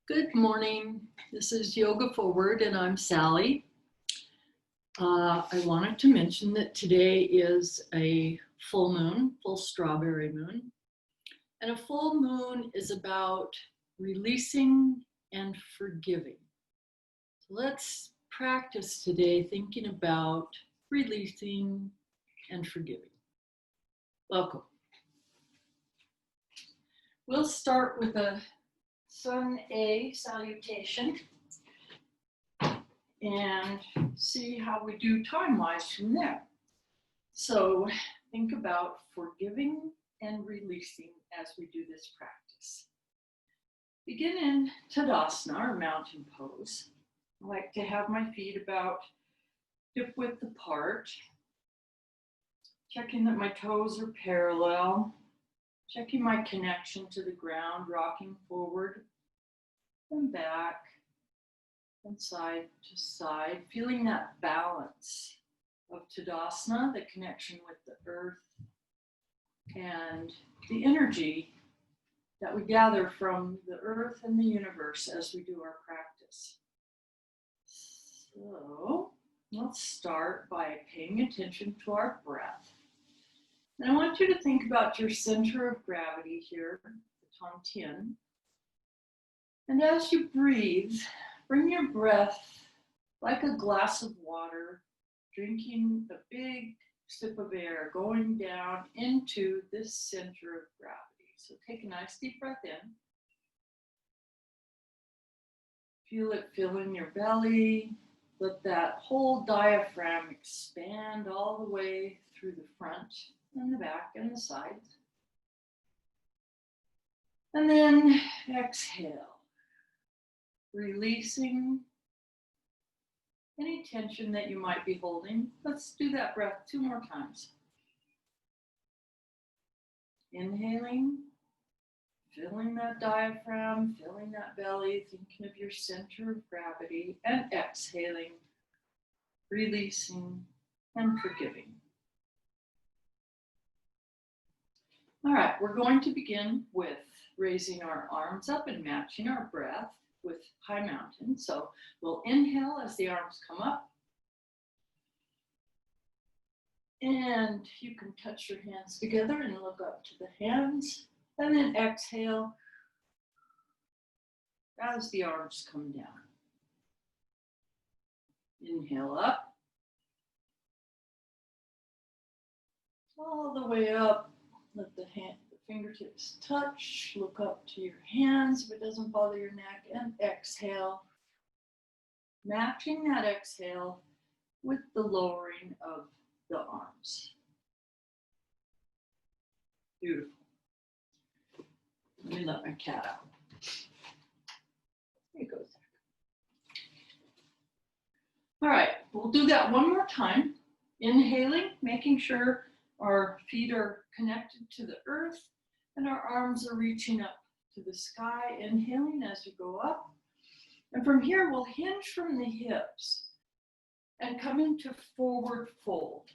Good morning. This is Yoga Forward and I'm Sally. I wanted to mention that today is a full moon, full strawberry moon. And a full moon is about releasing and forgiving. So let's practice today thinking about releasing and forgiving. Welcome. We'll start with a Sun A salutation and see how we do time-wise from there. So think about forgiving and releasing as we do this practice. Begin in Tadasana, or mountain pose. I like to have my feet about hip width apart, checking that my toes are parallel, checking my connection to the ground, rocking forward and back and side to side, feeling that balance of Tadasana, the connection with the earth and the energy that we gather from the earth and the universe as we do our practice. So let's start by paying attention to our breath. And I want you to think about your center of gravity here, the Tongtian. And as you breathe, bring your breath like a glass of water, drinking a big sip of air, going down into this center of gravity. So take a nice deep breath in. Feel it filling your belly. Let that whole diaphragm expand all the way through the front and the back and the sides. And then exhale, releasing any tension that you might be holding. Let's do that breath 2 more times. Inhaling, filling that diaphragm, filling that belly, thinking of your center of gravity, and exhaling, releasing and forgiving. All right, we're going to begin with raising our arms up and matching our breath with high mountain. So we'll inhale as the arms come up. And you can touch your hands together and look up to the hands. And then exhale as the arms come down. Inhale up. All the way up. Let the fingertips touch, look up to your hands if it doesn't bother your neck, and exhale. Matching that exhale with the lowering of the arms. Beautiful. Let me let my cat out. There he goes. All right, we'll do that one more time. Inhaling, making sure our feet are connected to the earth and our arms are reaching up to the sky. Inhaling as you go up. And from here, we'll hinge from the hips and come into forward fold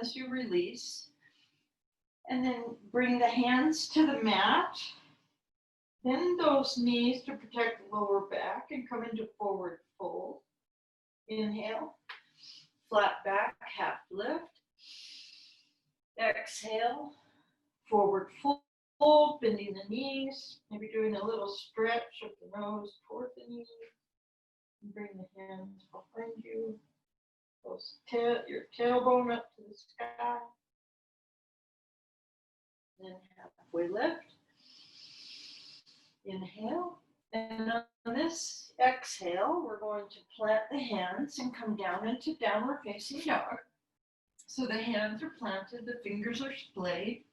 as you release. And then bring the hands to the mat. Bend those knees to protect the lower back and come into forward fold. Inhale, flat back, half lift. Exhale, forward fold, bending the knees, maybe doing a little stretch of the nose toward the knee. Bring the hands behind you. Your tailbone up to the sky. Then halfway lift. Inhale. And on this exhale, we're going to plant the hands and come down into downward facing dog. So the hands are planted, the fingers are splayed,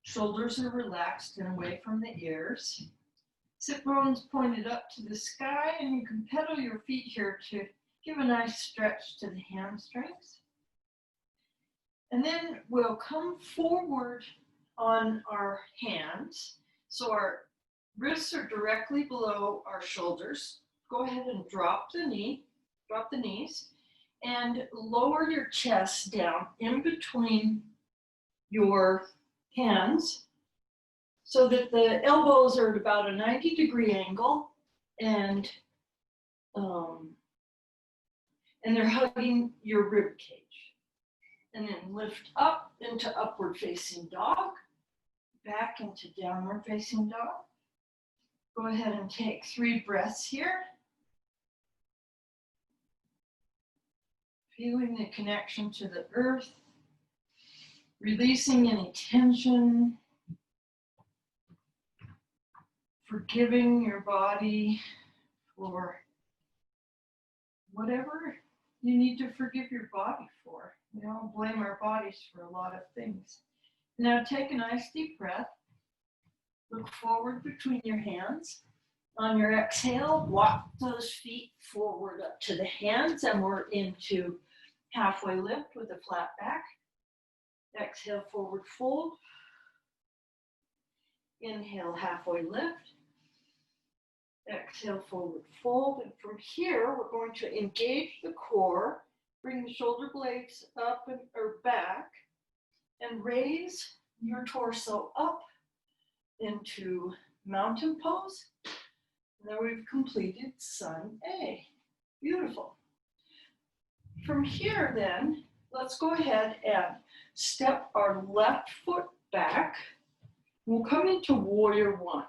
shoulders are relaxed and away from the ears. Sit bones pointed up to the sky, and you can pedal your feet here to give a nice stretch to the hamstrings. And then we'll come forward on our hands. So our wrists are directly below our shoulders. Go ahead and drop the knees. And lower your chest down in between your hands so that the elbows are at about a 90-degree angle and they're hugging your rib cage. And then lift up into upward facing dog, back into downward facing dog. Go ahead and take 3 breaths here. Feeling the connection to the earth, releasing any tension, forgiving your body for whatever you need to forgive your body for. We all blame our bodies for a lot of things. Now take a nice deep breath. Look forward between your hands. On your exhale, walk those feet forward up to the hands, and we're into halfway lift with a flat back. Exhale, forward fold. Inhale, halfway lift. Exhale, forward fold. And from here, we're going to engage the core, bring the shoulder blades up or back, and raise your torso up into mountain pose. And then we've completed Sun A. Beautiful. From here then, let's go ahead and step our left foot back. We'll come into Warrior One.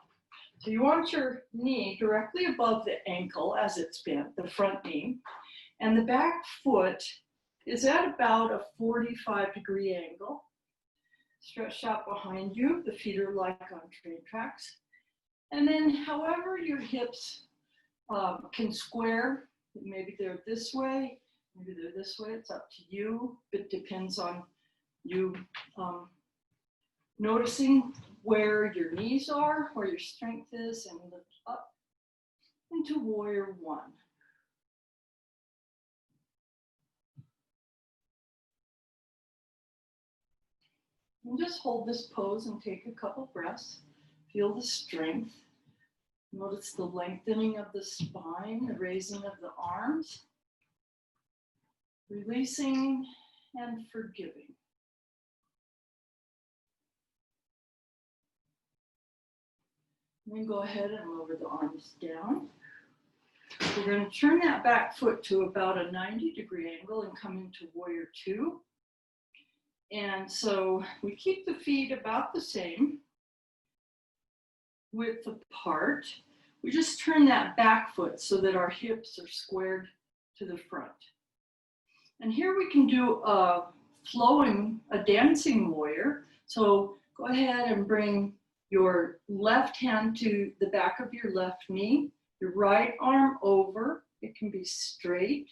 So you want your knee directly above the ankle as it's bent, the front knee, and the back foot is at about a 45-degree angle. Stretched out behind you, the feet are like on train tracks. And then however your hips can square, maybe they're this way, maybe they're this way, it's up to you. It depends on you noticing where your knees are, where your strength is, and lift up into Warrior One. And just hold this pose and take a couple breaths. Feel the strength. Notice the lengthening of the spine, the raising of the arms, releasing and forgiving. And then go ahead and lower the arms down. We're going to turn that back foot to about a 90-degree angle and come into Warrior Two. And so we keep the feet about the same width apart. We just turn that back foot so that our hips are squared to the front. And here we can do a dancing warrior. So go ahead and bring your left hand to the back of your left knee, your right arm over. It can be straight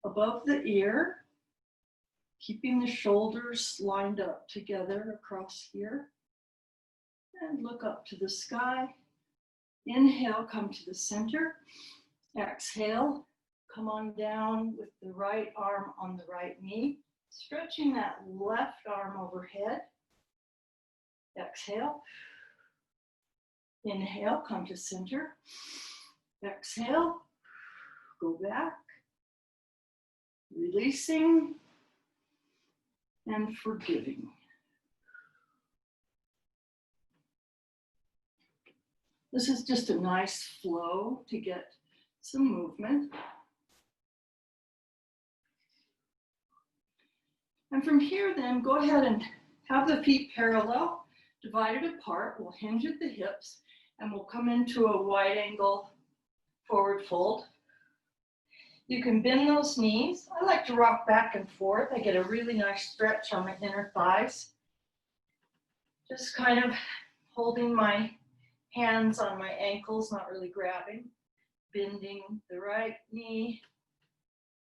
above the ear, keeping the shoulders lined up together across here. And look up to the sky. Inhale, come to the center. Exhale, come on down with the right arm on the right knee, stretching that left arm overhead. Exhale. Inhale, come to center. Exhale, go back. Releasing and forgiving. This is just a nice flow to get some movement. And from here then, go ahead and have the feet parallel, divided apart. We'll hinge at the hips and we'll come into a wide angle forward fold. You can bend those knees. I like to rock back and forth. I get a really nice stretch on my inner thighs. Just kind of holding my hands on my ankles, not really grabbing. Bending the right knee,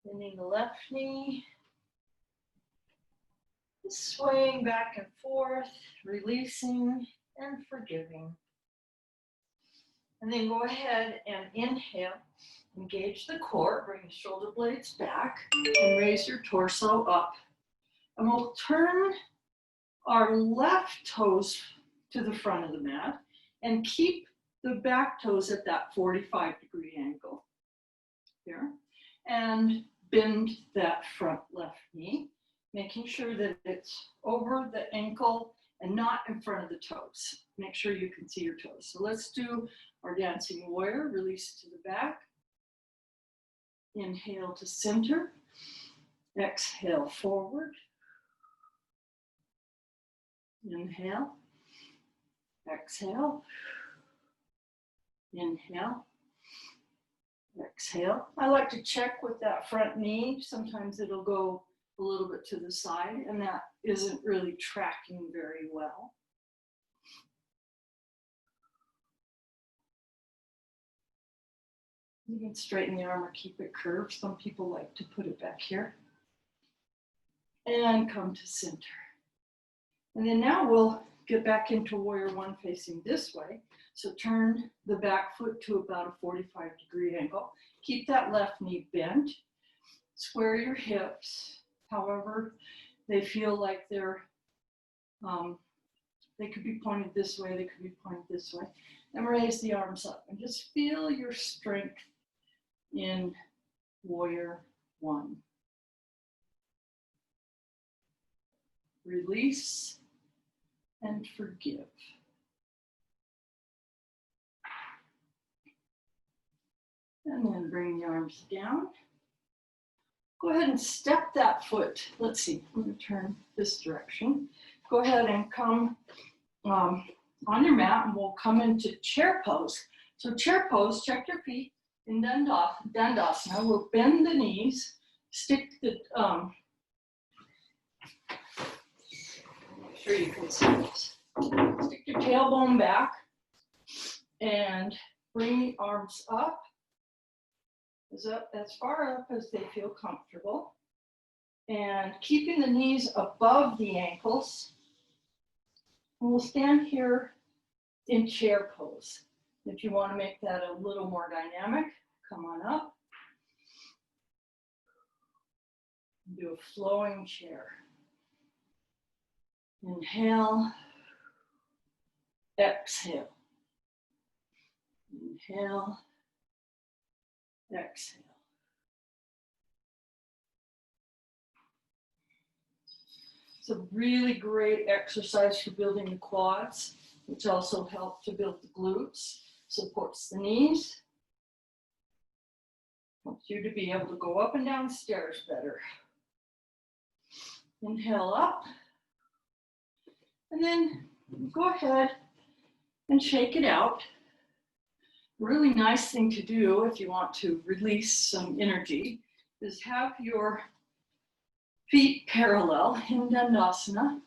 bending the left knee. Just swaying back and forth, releasing and forgiving. And then go ahead and inhale, engage the core, bring the shoulder blades back, and raise your torso up. And we'll turn our left toes to the front of the mat and keep the back toes at that 45-degree angle here. And bend that front left knee, making sure that it's over the ankle and not in front of the toes. Make sure you can see your toes. So let's do our dancing warrior. Release to the back. Inhale to center. Exhale forward. Inhale. Exhale. Inhale. Exhale. I like to check with that front knee. Sometimes it'll go a little bit to the side, and that isn't really tracking very well. You can straighten the arm or keep it curved. Some people like to put it back here. And come to center. And then now we'll get back into warrior one facing this way. So turn the back foot to about a 45-degree angle. Keep that left knee bent. Square your hips. However, they feel like they're, they could be pointed this way, they could be pointed this way. And raise the arms up and just feel your strength in warrior one. Release and forgive. And then bring the arms down. Go ahead and step that foot. Let's see, I'm going to turn this direction. Go ahead and come on your mat, and we'll come into chair pose. So chair pose, check your feet in Dandasana. We'll bend the knees, stick the, make sure you can see this. Stick your tailbone back and bring the arms up as far up as they feel comfortable, and keeping the knees above the ankles. And we'll stand here in chair pose. If you want to make that a little more dynamic, come on up. Do a flowing chair. Inhale, exhale. Inhale, exhale. It's a really great exercise for building the quads, which also helps to build the glutes, supports the knees, helps you to be able to go up and down stairs better. Inhale up, and then go ahead and shake it out. Really nice thing to do if you want to release some energy is have your feet parallel in Dandasana,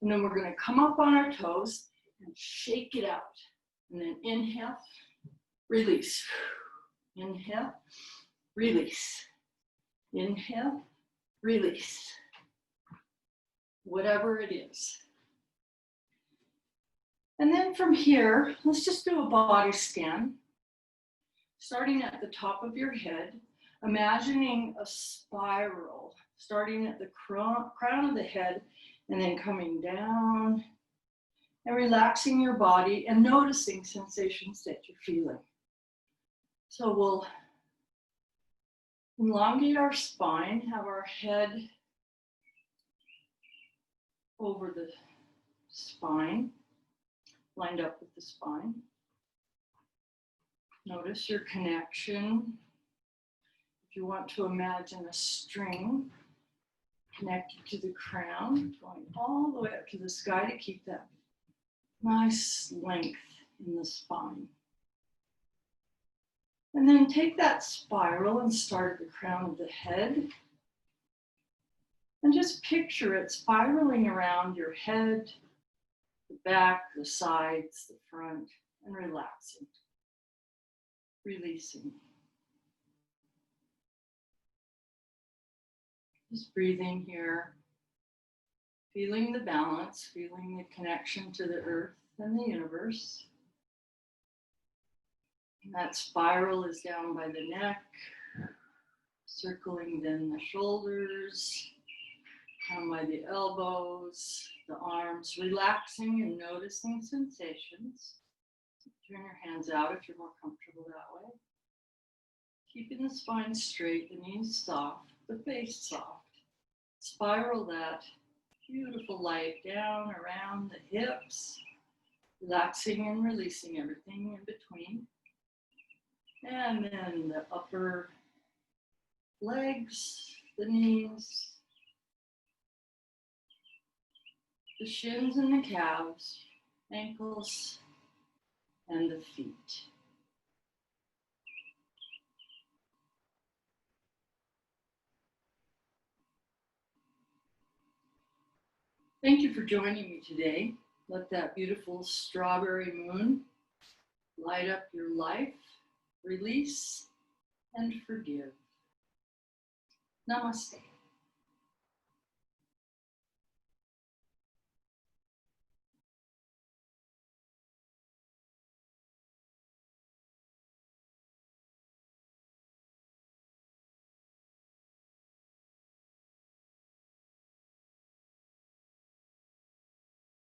and then we're going to come up on our toes and shake it out. And then inhale, release. Inhale, release. Inhale, release. Whatever it is. And then from here, let's just do a body scan. Starting at the top of your head, imagining a spiral, starting at the crown of the head and then coming down and relaxing your body and noticing sensations that you're feeling. So we'll elongate our spine, have our head over the spine, lined up with the spine. Notice your connection. If you want to imagine a string connected to the crown, going all the way up to the sky to keep that nice length in the spine. And then take that spiral and start at the crown of the head. And just picture it spiraling around your head, the back, the sides, the front, and relaxing. Releasing. Just breathing here, feeling the balance, feeling the connection to the earth and the universe. And that spiral is down by the neck, circling then the shoulders, down by the elbows, the arms, relaxing and noticing sensations. Turn your hands out if you're more comfortable that way. Keeping the spine straight, the knees soft, the face soft. Spiral that Beautiful light down around the hips, relaxing and releasing everything in between. And then the upper legs, the knees, the shins and the calves, ankles, and the feet. Thank you for joining me today. Let that beautiful strawberry moon light up your life, release, and forgive. Namaste.